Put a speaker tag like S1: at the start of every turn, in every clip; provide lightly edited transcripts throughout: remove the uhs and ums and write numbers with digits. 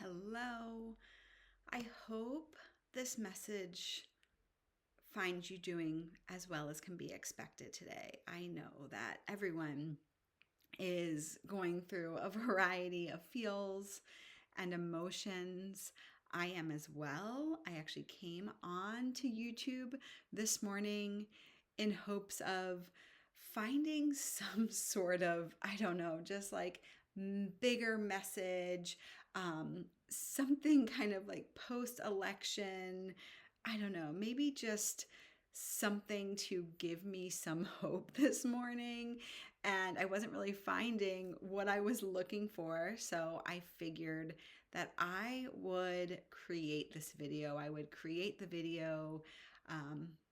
S1: Hello. I hope this message finds you doing as well as can be expected today. I know that everyone is going through a variety of feels and emotions. I am as well. I actually came on to YouTube this morning in hopes of finding some sort of, I don't know, just like bigger message, something kind of like post-election. I don't know, maybe just something to give me some hope this morning. And I wasn't really finding what I was looking for. So I figured that I would create this video. I would create the video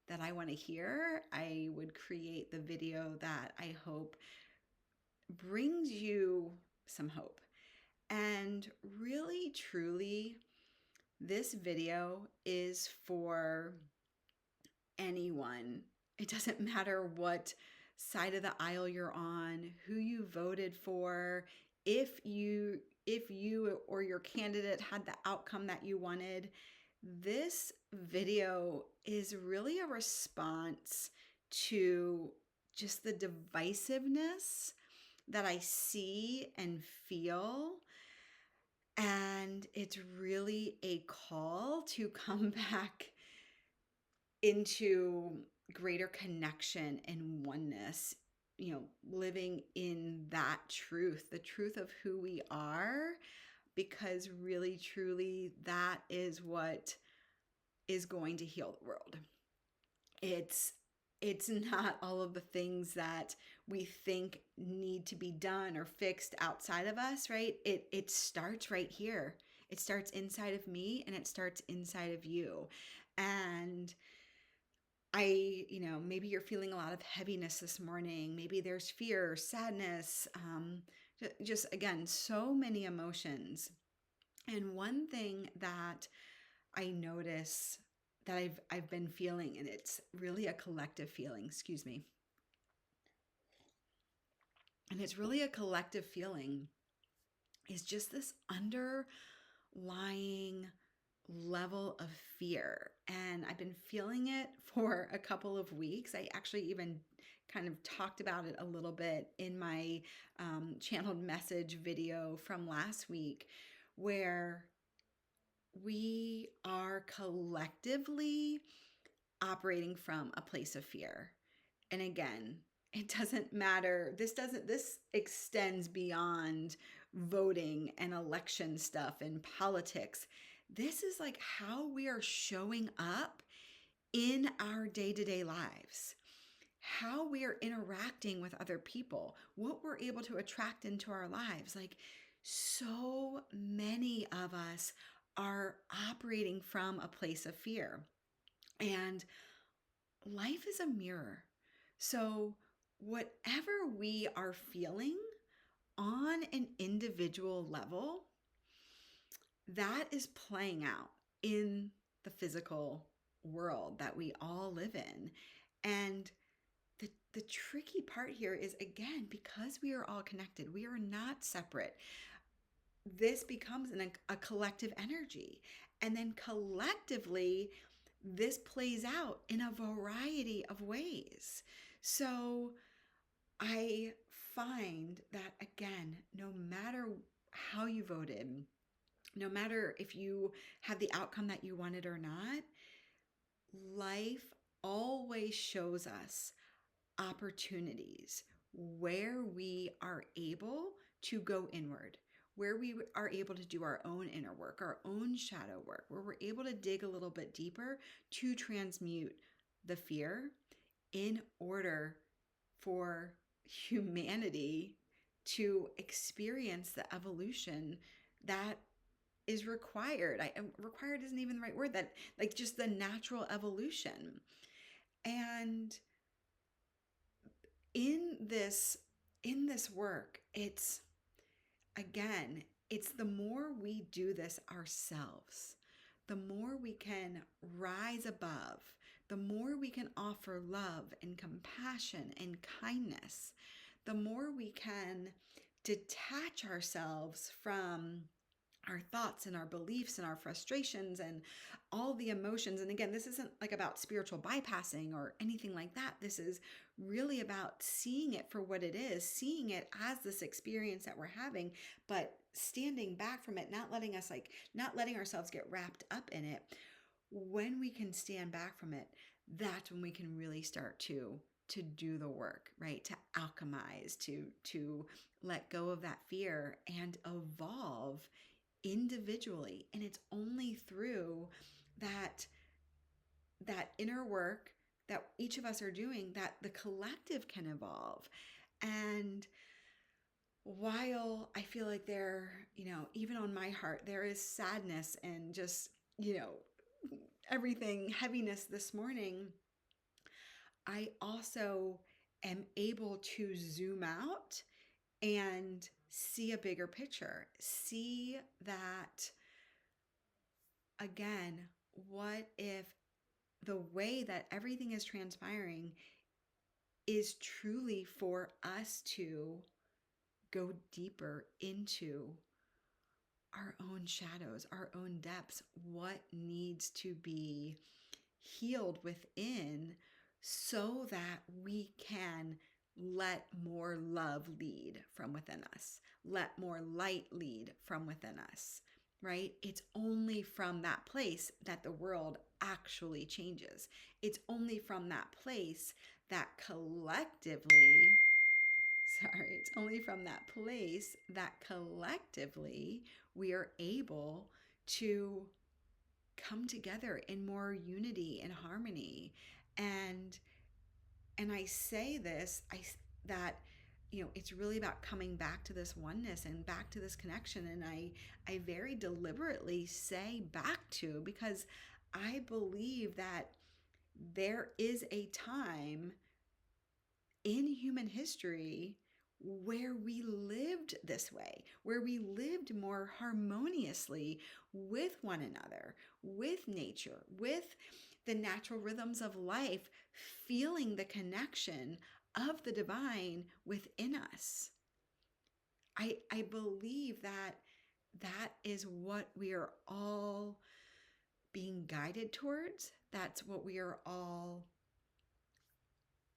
S1: that I want to hear. I would create the video that I hope brings you some hope. And really, truly, this video is for anyone. It doesn't matter what side of the aisle you're on, who you voted for, if you or your candidate had the outcome that you wanted. This video is really a response to just the divisiveness that I see and feel. And it's really a call to come back into greater connection and oneness, living in that truth, the truth of who we are, because really, truly, that is what is going to heal the world. It's not all of the things that we think need to be done or fixed outside of us, right? It starts right here. It starts inside of me and it starts inside of you. And maybe you're feeling a lot of heaviness this morning. Maybe there's fear, sadness, just again, so many emotions. And one thing that I notice that I've been feeling, and it's really a collective feeling, excuse me. And it's really a collective feeling, is just this underlying level of fear. And I've been feeling it for a couple of weeks. I actually even kind of talked about it a little bit in my channeled message video from last week, where we are collectively operating from a place of fear. And again, it doesn't matter. This extends beyond voting and election stuff and politics. This is like how we are showing up in our day-to-day lives, how we are interacting with other people, what we're able to attract into our lives. Like, so many of us are operating from a place of fear. And life is a mirror. So whatever we are feeling on an individual level, that is playing out in the physical world that we all live in. And the tricky part here is, again, because we are all connected, we are not separate. This becomes a collective energy. And then collectively, this plays out in a variety of ways. So I find that, again, no matter how you voted, no matter if you had the outcome that you wanted or not, life always shows us opportunities where we are able to go inward, where we are able to do our own inner work, our own shadow work, where we're able to dig a little bit deeper to transmute the fear in order for humanity to experience the evolution that is required. Required isn't even the right word, that like just the natural evolution. And in this work, it's the more we do this ourselves, the more we can rise above, the more we can offer love and compassion and kindness, the more we can detach ourselves from our thoughts and our beliefs and our frustrations and all the emotions. And again, this isn't like about spiritual bypassing or anything like that. This is really about seeing it for what it is, seeing it as this experience that we're having, but standing back from it, not letting ourselves get wrapped up in it. When we can stand back from it, that's when we can really start to do the work, right? To alchemize, to let go of that fear and evolve individually. And it's only through that inner work that each of us are doing that the collective can evolve. And while I feel like there, even on my heart, there is sadness and just, everything heaviness this morning, I also am able to zoom out and see a bigger picture. See that, again, what if the way that everything is transpiring is truly for us to go deeper into our own shadows, our own depths, what needs to be healed within so that we can let more love lead from within us, let more light lead from within us, right? It's only from that place that the world actually changes. It's only from that place that it's only from that place that collectively we are able to come together in more unity and harmony. And I say this, that it's really about coming back to this oneness and back to this connection. And I very deliberately say back to, because I believe that there is a time in human history where we lived this way, where we lived more harmoniously with one another, with nature, with the natural rhythms of life, feeling the connection of the divine within us. I believe that that is what we are all being guided towards. That's what we are all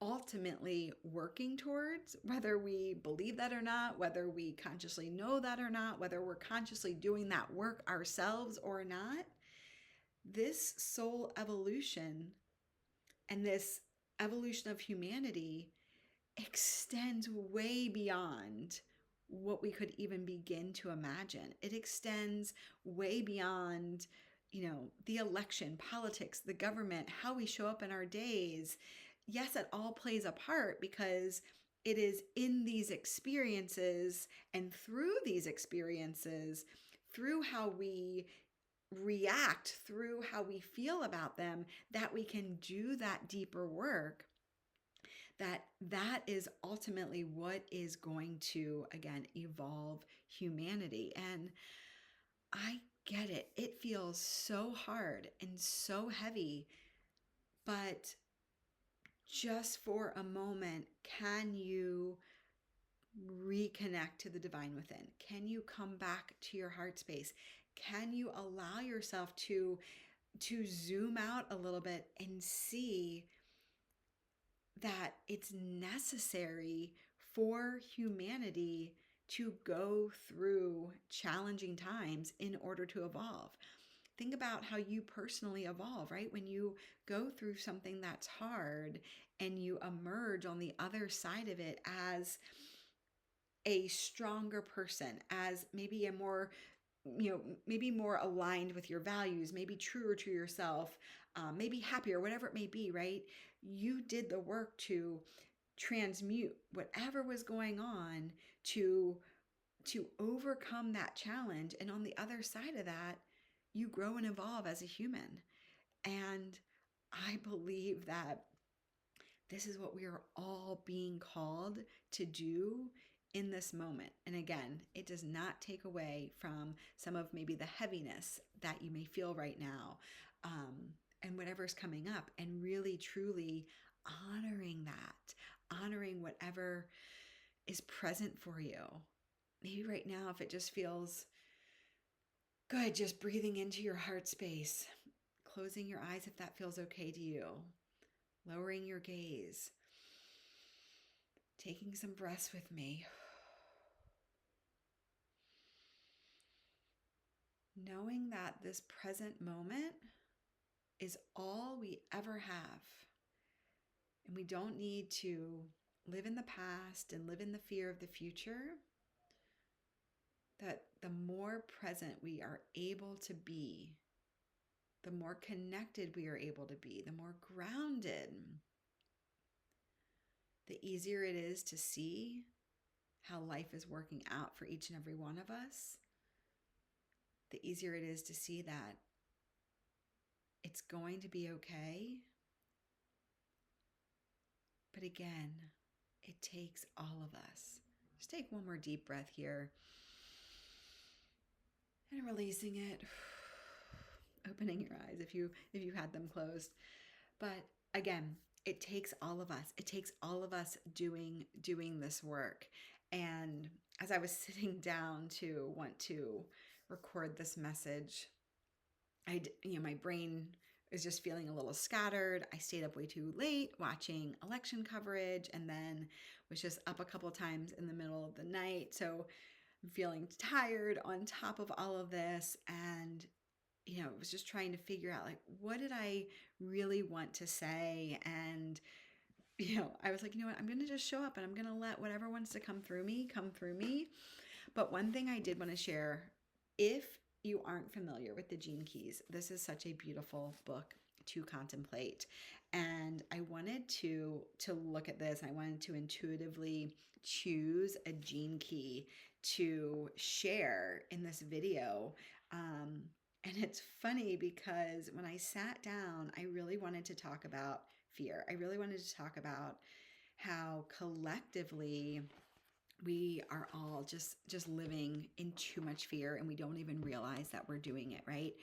S1: ultimately working towards, whether we believe that or not, whether we consciously know that or not, whether we're consciously doing that work ourselves or not. This soul evolution and this evolution of humanity extends way beyond what we could even begin to imagine. It extends way beyond, the election, politics, the government, how we show up in our days. Yes, it all plays a part because it is in these experiences and through these experiences, through how we react, through how we feel about them, that we can do that deeper work. That is ultimately what is going to, again, evolve humanity. And I get it. It feels so hard and so heavy, but just for a moment, can you reconnect to the divine within? Can you come back to your heart space? Can you allow yourself to zoom out a little bit and see that it's necessary for humanity to go through challenging times in order to evolve? Think about how you personally evolve, right? When you go through something that's hard and you emerge on the other side of it as a stronger person, as maybe a more, maybe more aligned with your values, maybe truer to yourself, maybe happier, whatever it may be, right? You did the work to transmute whatever was going on to overcome that challenge. And on the other side of that, you grow and evolve as a human. And I believe that this is what we are all being called to do in this moment. And again, it does not take away from some of maybe the heaviness that you may feel right now, and whatever's coming up, and really truly honoring that, honoring whatever is present for you. Maybe right now, if it just feels Good. Just breathing into your heart space, closing your eyes if that feels okay to you, lowering your gaze, taking some breaths with me, knowing that this present moment is all we ever have. And we don't need to live in the past and live in the fear of the future. That the more present we are able to be, the more connected we are able to be, the more grounded, the easier it is to see how life is working out for each and every one of us, the easier it is to see that it's going to be okay. But again, it takes all of us. Just take one more deep breath here and releasing it. Opening your eyes if you had them closed. But again, it takes all of us. It takes all of us doing this work. And as I was sitting down to want to record this message, my brain is just feeling a little scattered. I stayed up way too late watching election coverage, and then was just up a couple times in the middle of the night. So I'm feeling tired on top of all of this, and was just trying to figure out, like, what did I really want to say? And I was like, you know what, I'm going to just show up and I'm going to let whatever wants to come through me come through me. But one thing I did want to share, if you aren't familiar with the Gene Keys, this is such a beautiful book to contemplate. And I wanted to look at this. I wanted to intuitively choose a gene key to share in this video. And it's funny because when I sat down, I really wanted to talk about fear. I really wanted to talk about how collectively we are all just living in too much fear, and we don't even realize that we're doing it, right?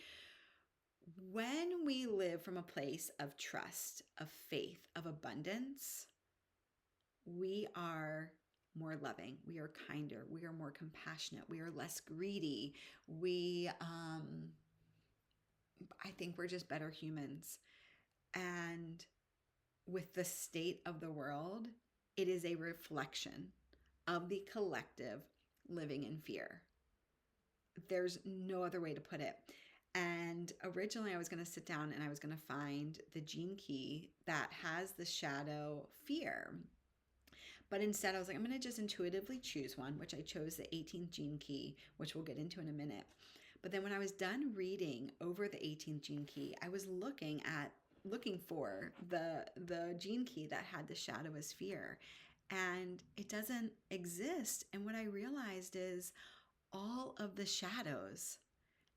S1: When we live from a place of trust, of faith, of abundance, we are more loving, we are kinder, we are more compassionate, we are less greedy. I think we're just better humans. And with the state of the world, it is a reflection of the collective living in fear. There's no other way to put it. And originally I was going to sit down and I was going to find the gene key that has the shadow fear. But instead I was like, I'm going to just intuitively choose one, which I chose the 18th gene key, which we'll get into in a minute. But then when I was done reading over the 18th gene key, I was looking for the gene key that had the shadow as fear. And it doesn't exist. And what I realized is all of the shadows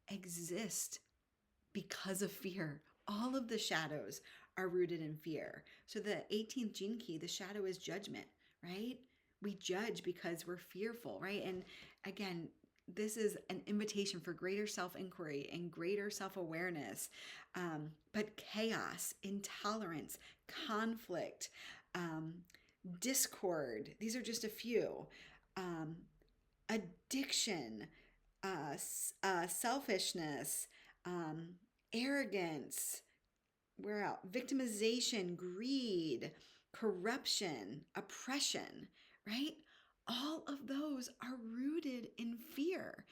S1: exist because of fear. All of the shadows are rooted in fear. So the 18th gene key, the shadow is judgment, right? We judge because we're fearful, right? And again, this is an invitation for greater self-inquiry and greater self-awareness. But chaos, intolerance, conflict, discord, these are just a few. Addiction, selfishness, arrogance, we're out, victimization, greed, corruption, oppression, right? All of those are rooted in fear.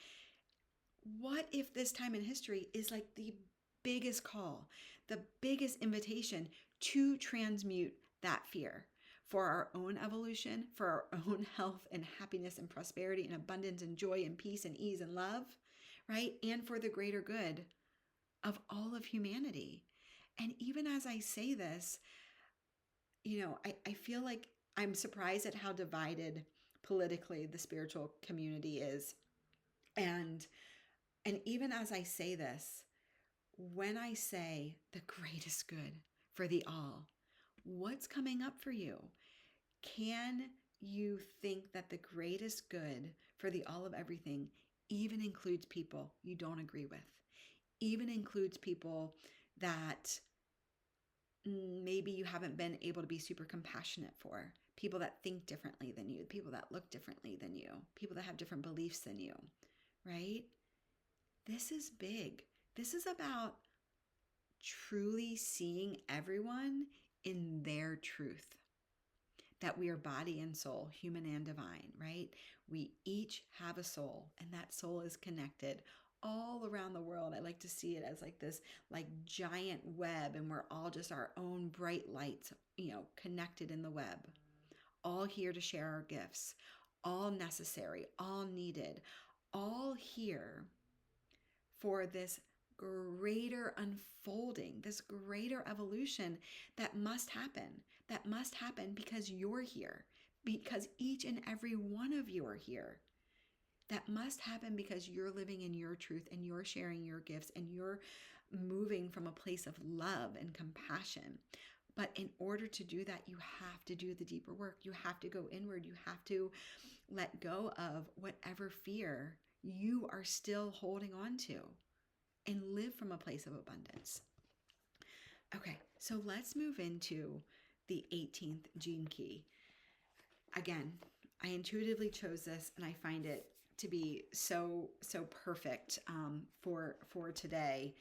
S1: What if this time in history is like the biggest call, the biggest invitation to transmute that fear for our own evolution, for our own health and happiness and prosperity and abundance and joy and peace and ease and love, right? And for the greater good of all of humanity. And even as I say this, I feel like I'm surprised at how divided politically the spiritual community is. And even as I say this, when I say the greatest good for the all, what's coming up for you? Can you think that the greatest good for the all of everything even includes people you don't agree with? Even includes people that maybe you haven't been able to be super compassionate for, people that think differently than you, people that look differently than you, people that have different beliefs than you, right? This is big. This is about truly seeing everyone in their truth, that we are body and soul, human and divine, right? We each have a soul, and that soul is connected all around the world. I like to see it as like this like giant web, and we're all just our own bright lights, connected in the web, all here to share our gifts, all necessary, all needed, all here for this greater unfolding, this greater evolution that must happen. That must happen because you're here, because each and every one of you are here. That must happen because you're living in your truth and you're sharing your gifts and you're moving from a place of love and compassion. But in order to do that, you have to do the deeper work. You have to go inward. You have to let go of whatever fear you are still holding on to and live from a place of abundance. Okay, so let's move into the 18th gene key. Again, I intuitively chose this, and I find it to be so perfect for today.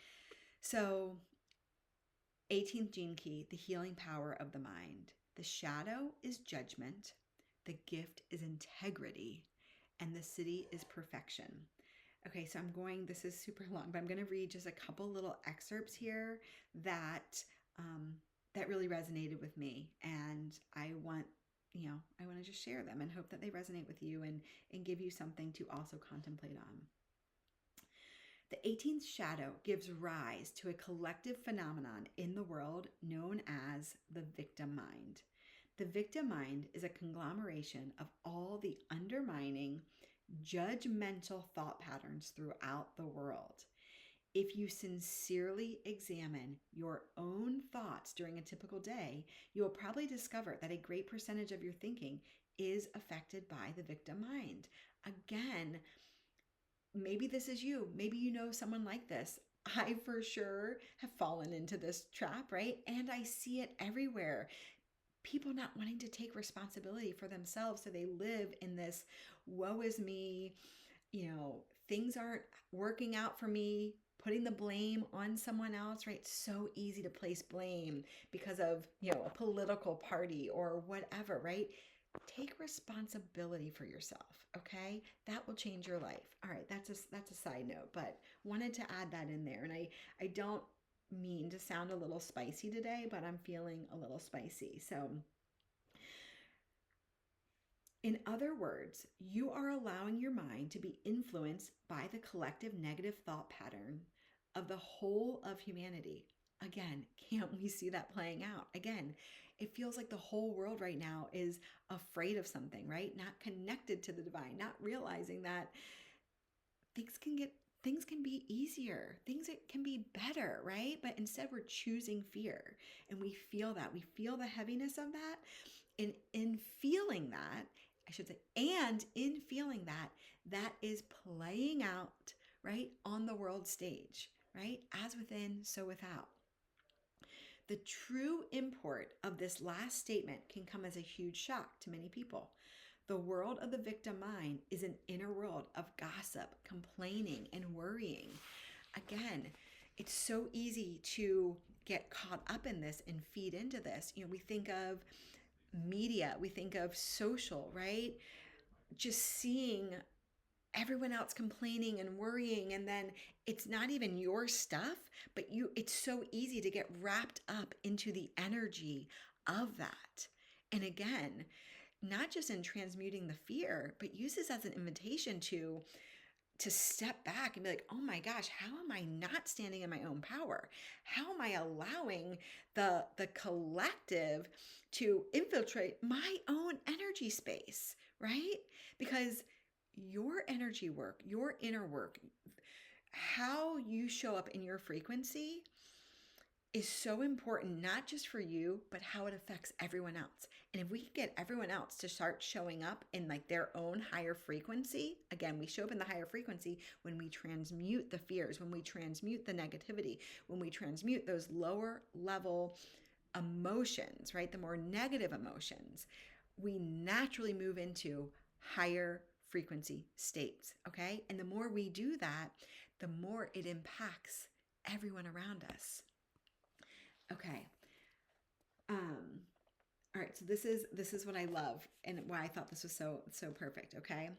S1: So, 18th gene key, the healing power of the mind. The shadow is judgment, the gift is integrity, and the city is perfection. Okay, so this is super long, but I'm going to read just a couple little excerpts here that that really resonated with me, and I want to just share them and hope that they resonate with you and give you something to also contemplate on. The 18th shadow gives rise to a collective phenomenon in the world known as the victim mind. The victim mind is a conglomeration of all the undermining, judgmental thought patterns throughout the world. If you sincerely examine your own thoughts during a typical day, you will probably discover that a great percentage of your thinking is affected by the victim mind. Again, maybe this is you. Maybe you know someone like this. I for sure have fallen into this trap, right? And I see it everywhere. People not wanting to take responsibility for themselves. So they live in this woe is me, things aren't working out for me, putting the blame on someone else, right? So easy to place blame because of, a political party or whatever, right? Take responsibility for yourself, okay? That will change your life. All right, that's a side note, but wanted to add that in there. And I don't mean to sound a little spicy today, but I'm feeling a little spicy. So in other words, you are allowing your mind to be influenced by the collective negative thought pattern of the whole of humanity. Again, can't we see that playing out? Again, it feels like the whole world right now is afraid of something, right? Not connected to the divine, not realizing that things can be easier, things can be better, right? But instead we're choosing fear, and we feel the heaviness of that. And in feeling that, I should say, and in feeling that is playing out, right, on the world stage, right? As within, so without. The true import of this last statement can come as a huge shock to many people. The world of the victim mind is an inner world of gossip, complaining, and worrying. Again, it's so easy to get caught up in this and feed into this. We think of media, we think of social, right? Just seeing everyone else complaining and worrying, and then it's not even your stuff, but it's so easy to get wrapped up into the energy of that. And again, not just in transmuting the fear, but use this as an invitation to step back and be like, oh my gosh, how am I not standing in my own power? How am I allowing the collective to infiltrate my own energy space, right? Because your energy work, your inner work, how you show up in your frequency is so important, not just for you, but how it affects everyone else. And if we can get everyone else to start showing up in like their own higher frequency, again, we show up in the higher frequency when we transmute the fears, when we transmute the negativity, when we transmute those lower level emotions, right? The more negative emotions, we naturally move into higher frequency states, okay? And the more we do that, the more it impacts everyone around us. Okay. All right, so this is what I love and why I thought this was so perfect, okay?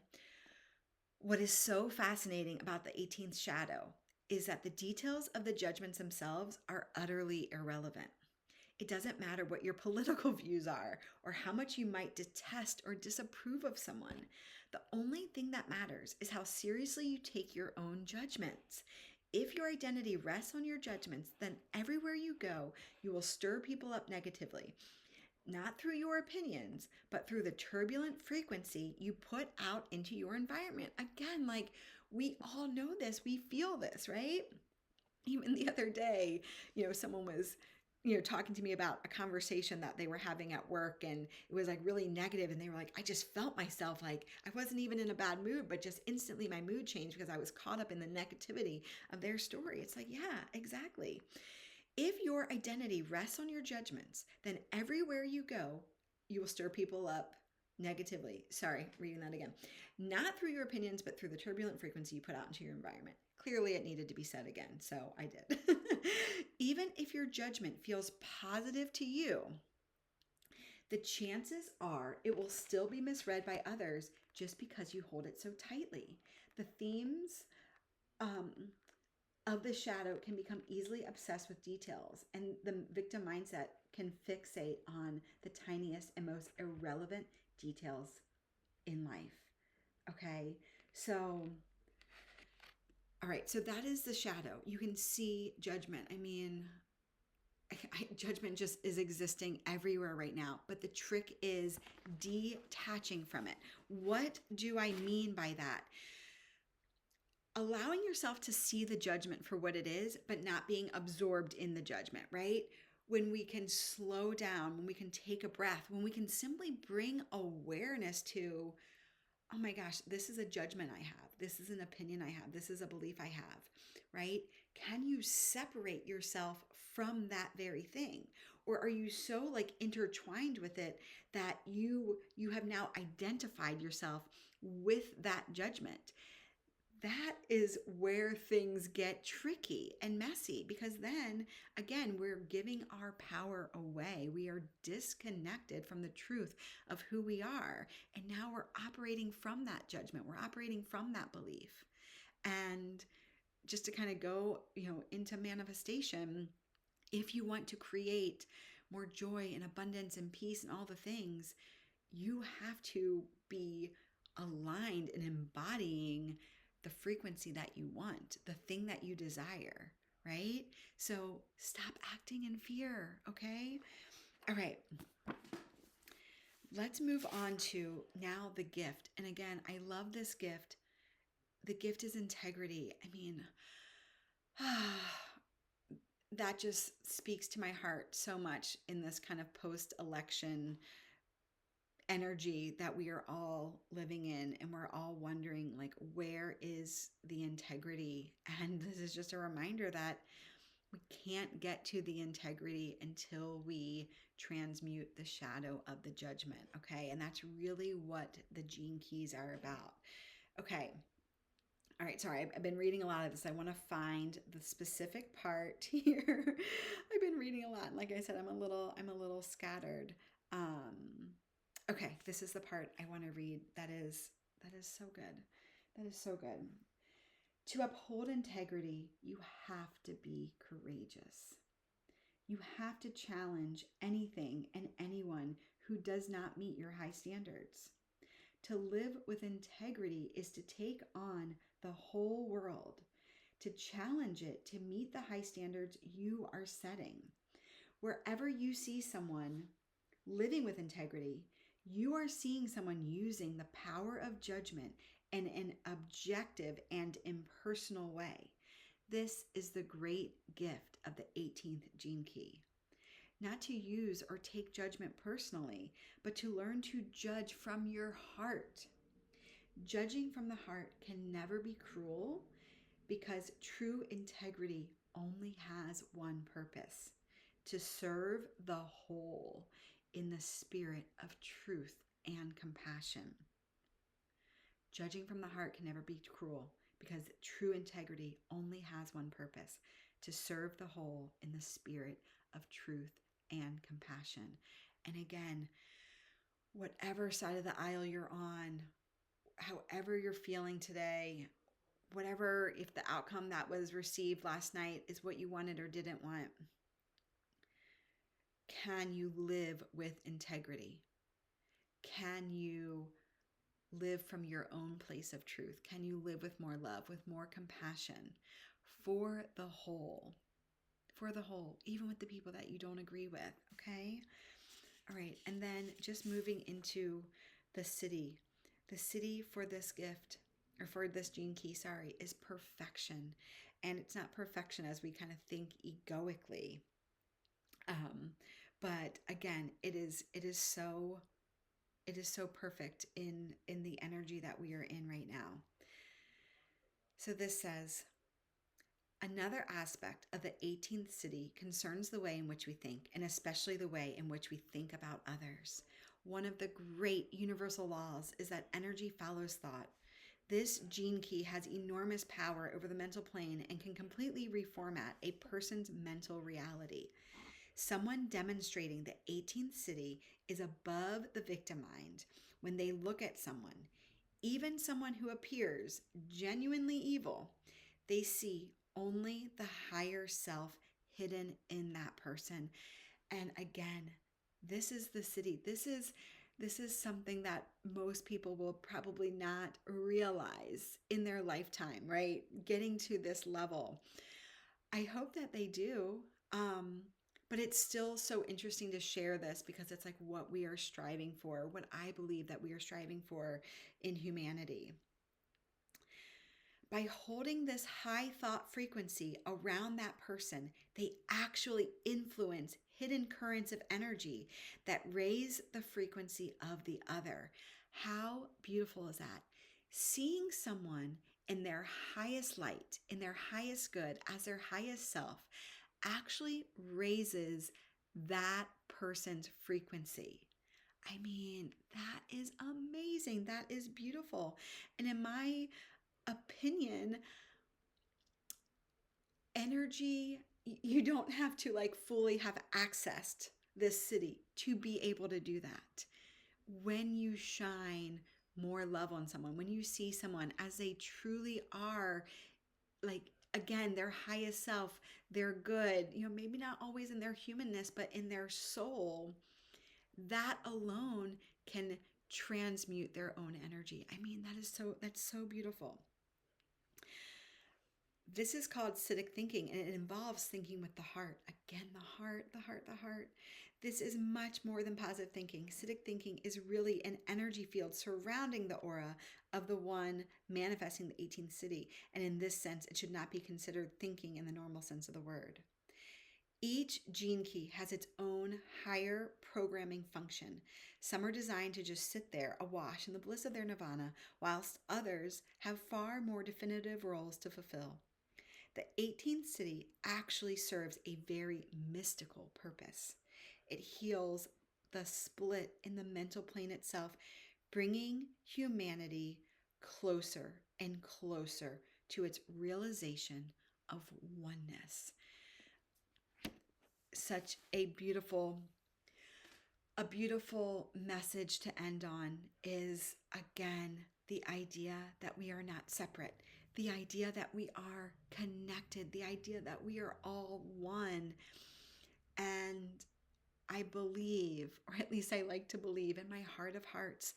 S1: What is so fascinating about the 18th shadow is that the details of the judgments themselves are utterly irrelevant. It doesn't matter what your political views are or how much you might detest or disapprove of someone. The only thing that matters is how seriously you take your own judgments. If your identity rests on your judgments, then everywhere you go, you will stir people up negatively. Not through your opinions, but through the turbulent frequency you put out into your environment. Again, like we all know this, we feel this, right? Even the other day, someone was, talking to me about a conversation that they were having at work, and it was like really negative, and they were like, I just felt myself like I wasn't even in a bad mood, but just instantly my mood changed because I was caught up in the negativity of their story. It's like, yeah, exactly. If your identity rests on your judgments, then everywhere you go, you will stir people up negatively. Sorry, reading that again. Not through your opinions, but through the turbulent frequency you put out into your environment. Clearly, it needed to be said again, so I did. Even if your judgment feels positive to you, the chances are it will still be misread by others just because you hold it so tightly. The themes um, of the shadow can become easily obsessed with details, and the victim mindset can fixate on the tiniest and most irrelevant details in life. Okay, so, all right, so that is the shadow. You can see judgment. I mean, judgment just is existing everywhere right now, but the trick is detaching from it. What do I mean by that? Allowing yourself to see the judgment for what it is, but not being absorbed in the judgment, right? When we can slow down, when we can take a breath, when we can simply bring awareness to, oh my gosh, this is a judgment I have. This is an opinion I have. This is a belief I have, right? Can you separate yourself from that very thing? Or are you so like intertwined with it that you have now identified yourself with that judgment? That is where things get tricky and messy, because then again, we're giving our power away. We are disconnected from the truth of who we are. And now we're operating from that judgment. We're operating from that belief. And just to kind of go, into manifestation, if you want to create more joy and abundance and peace and all the things, you have to be aligned and embodying the frequency that you want, the thing that you desire, right? So stop acting in fear, okay? All right. Let's move on to now the gift. And again, I love this gift. The gift is integrity. I mean, that just speaks to my heart so much in this kind of post-election energy that we are all living in, and we're all wondering, like, where is the integrity? And this is just a reminder that we can't get to the integrity until we transmute the shadow of the judgment. Okay, and that's really what the gene keys are about. Okay. All right, sorry, I've been reading a lot of this. I want to find the specific part here. I've been reading a lot. Like I said, I'm a little scattered. Okay, this is the part I want to read. That is so good. That is so good. To uphold integrity, you have to be courageous. You have to challenge anything and anyone who does not meet your high standards. To live with integrity is to take on the whole world, to challenge it to meet the high standards you are setting. Wherever you see someone living with integrity, you are seeing someone using the power of judgment in an objective and impersonal way. This is the great gift of the 18th gene key. Not to use or take judgment personally, but to learn to judge from your heart. Judging from the heart can never be cruel, because true integrity only has one purpose: to serve the whole in the spirit of truth and compassion. Judging from the heart can never be cruel, because true integrity only has one purpose: to serve the whole in the spirit of truth and compassion. And again, whatever side of the aisle you're on, however you're feeling today, whatever, if the outcome that was received last night is what you wanted or didn't want, can you live with integrity? Can you live from your own place of truth? Can you live with more love, with more compassion for the whole? For the whole, even with the people that you don't agree with, okay? All right, and then just moving into the city. The city for this gift, or for this gene key, sorry, is perfection. And it's not perfection as we kind of think egoically. But again, it is so perfect in the energy that we are in right now. So this says, another aspect of the 18th city concerns the way in which we think, and especially the way in which we think about others. One of the great universal laws is that energy follows thought. This gene key has enormous power over the mental plane and can completely reformat a person's mental reality. Someone demonstrating the 18th city is above the victim mind when they look at someone, even someone who appears genuinely evil. They see only the higher self hidden in that person. And again, this is the city. This is something that most people will probably not realize in their lifetime, right? Getting to this level. I hope that they do. But it's still so interesting to share this because it's like what we are striving for, what I believe that we are striving for in humanity. By holding this high thought frequency around that person, they actually influence hidden currents of energy that raise the frequency of the other. How beautiful is that? Seeing someone in their highest light, in their highest good, as their highest self, actually raises that person's frequency. I mean, that is amazing. That is beautiful. And in my opinion, energy, you don't have to like fully have accessed this city to be able to do that. When you shine more love on someone, when you see someone as they truly are, like again, their highest self, they're good, maybe not always in their humanness, but in their soul, that alone can transmute their own energy. I mean, that's so beautiful. This is called civic thinking, and it involves thinking with the heart. Again, the heart, the heart, the heart. This is much more than positive thinking. Civic thinking is really an energy field surrounding the aura of the one manifesting the 18th city. And in this sense, it should not be considered thinking in the normal sense of the word. Each gene key has its own higher programming function. Some are designed to just sit there awash in the bliss of their nirvana, whilst others have far more definitive roles to fulfill. The 18th city actually serves a very mystical purpose. It heals the split in the mental plane itself, bringing humanity closer and closer to its realization of oneness. Such a beautiful message to end on is, again, the idea that we are not separate, the idea that we are connected, the idea that we are all one. And I believe, or at least I like to believe in my heart of hearts,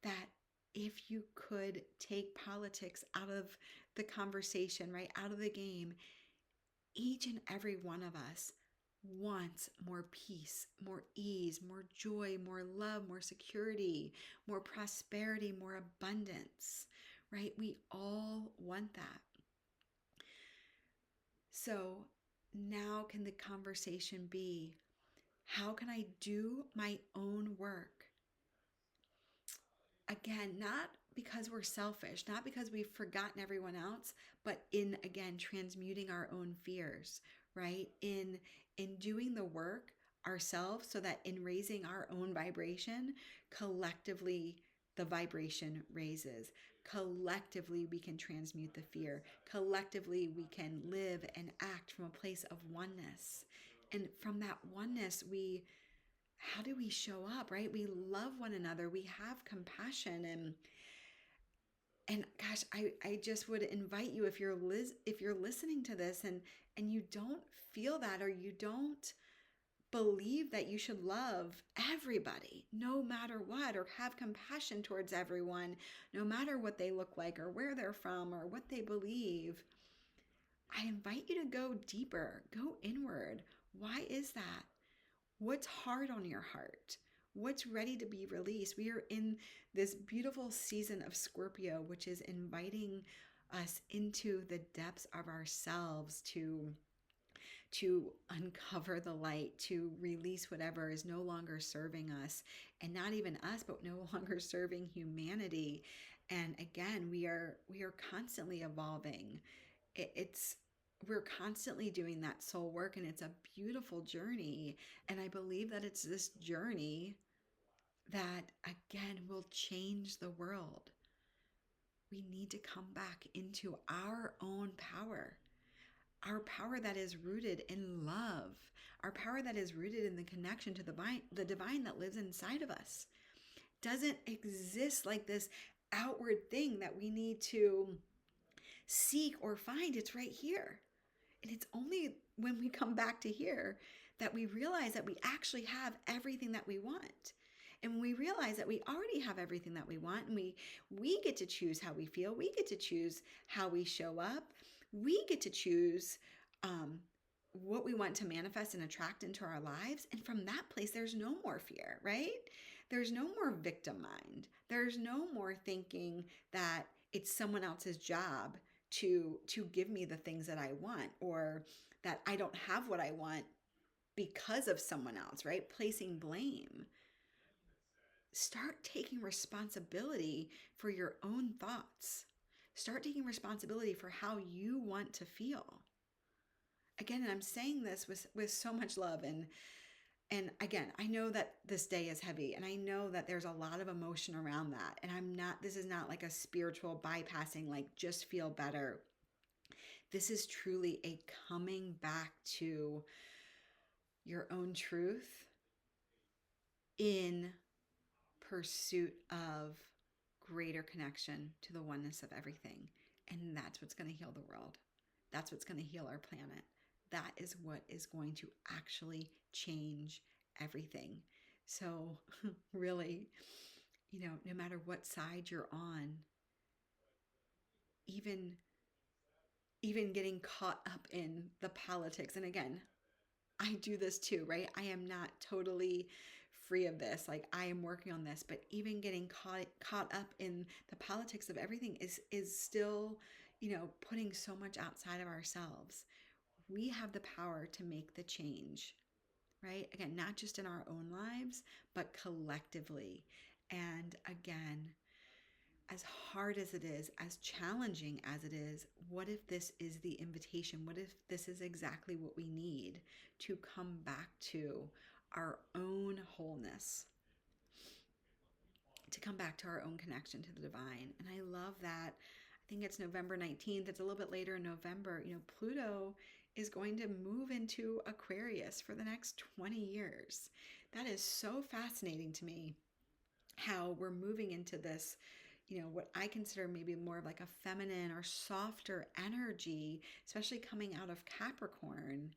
S1: that if you could take politics out of the conversation, right, out of the game, each and every one of us wants more peace, more ease, more joy, more love, more security, more prosperity, more abundance, right? We all want that. So now can the conversation be, how can I do my own work? Again, not because we're selfish, not because we've forgotten everyone else, but in, again, transmuting our own fears, right? In doing the work ourselves, so that in raising our own vibration, collectively the vibration raises. Collectively, we can transmute the fear. Collectively, we can live and act from a place of oneness. And from that oneness, how do we show up, right? We love one another. We have compassion. And gosh, I just would invite you, if you're listening to this and you don't feel that, or you don't believe that you should love everybody no matter what, or have compassion towards everyone no matter what they look like or where they're from or what they believe, I invite you to go deeper, go inward. Why is that? What's hard on your heart? What's ready to be released? We are in this beautiful season of Scorpio, which is inviting us into the depths of ourselves to uncover the light, to release whatever is no longer serving us, and not even us, but no longer serving humanity. And again, we are constantly evolving. It's We're constantly doing that soul work, and it's a beautiful journey. And I believe that it's this journey that again will change the world. We need to come back into our own power. Our power that is rooted in love, our power that is rooted in the connection to the divine that lives inside of us. Doesn't exist like this outward thing that we need to seek or find. It's right here. And it's only when we come back to here that we realize that we actually have everything that we want. And when we realize that we already have everything that we want, and we get to choose how we feel, we get to choose how we show up, we get to choose what we want to manifest and attract into our lives. And from that place, there's no more fear, right? There's no more victim mind. There's no more thinking that it's someone else's job to give me the things that I want, or that I don't have what I want because of someone else, right? Placing blame. Start taking responsibility for your own thoughts. Start taking responsibility for how you want to feel. Again, and I'm saying this with so much love, and again, I know that this day is heavy, and I know that there's a lot of emotion around that. And this is not like a spiritual bypassing, like just feel better. This is truly a coming back to your own truth in pursuit of greater connection to the oneness of everything. And that's what's going to heal the world. That's what's going to heal our planet. That is what is going to actually change everything. So really, no matter what side you're on, even getting caught up in the politics. And again, I do this too, right? I am not totally free of this. Like, I am working on this, but even getting caught up in the politics of everything is still, putting so much outside of ourselves. We have the power to make the change, right? Again, not just in our own lives, but collectively. And again, as hard as it is, as challenging as it is, what if this is the invitation? What if this is exactly what we need to come back to our own wholeness, to come back to our own connection to the divine? And I love that. I think it's November 19th. It's a little bit later in November. Pluto is going to move into Aquarius for the next 20 years. That is so fascinating to me, how we're moving into this, what I consider maybe more of like a feminine or softer energy, especially coming out of Capricorn,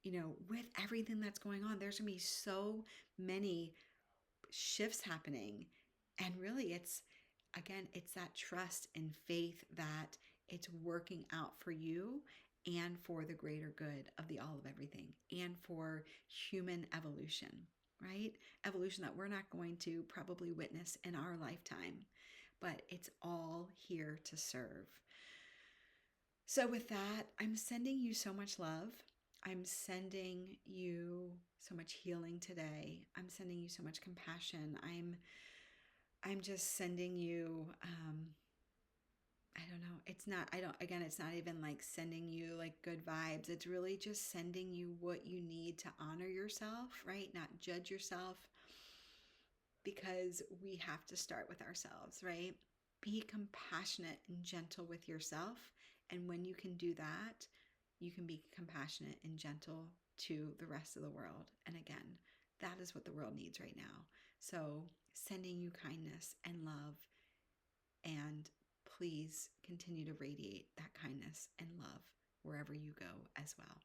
S1: with everything that's going on. There's going to be so many shifts happening. And really, it's that trust and faith that it's working out for you and for the greater good of the all of everything, and for human evolution, right? Evolution that we're not going to probably witness in our lifetime, but it's all here to serve. So with that, I'm sending you so much love. I'm sending you so much healing today. I'm sending you so much compassion. I'm just sending you, I don't know. It's not even like sending you like good vibes. It's really just sending you what you need to honor yourself, right? Not judge yourself, because we have to start with ourselves, right? Be compassionate and gentle with yourself. And when you can do that, you can be compassionate and gentle to the rest of the world. And again, that is what the world needs right now. So, sending you kindness and love, and please continue to radiate that kindness and love wherever you go as well.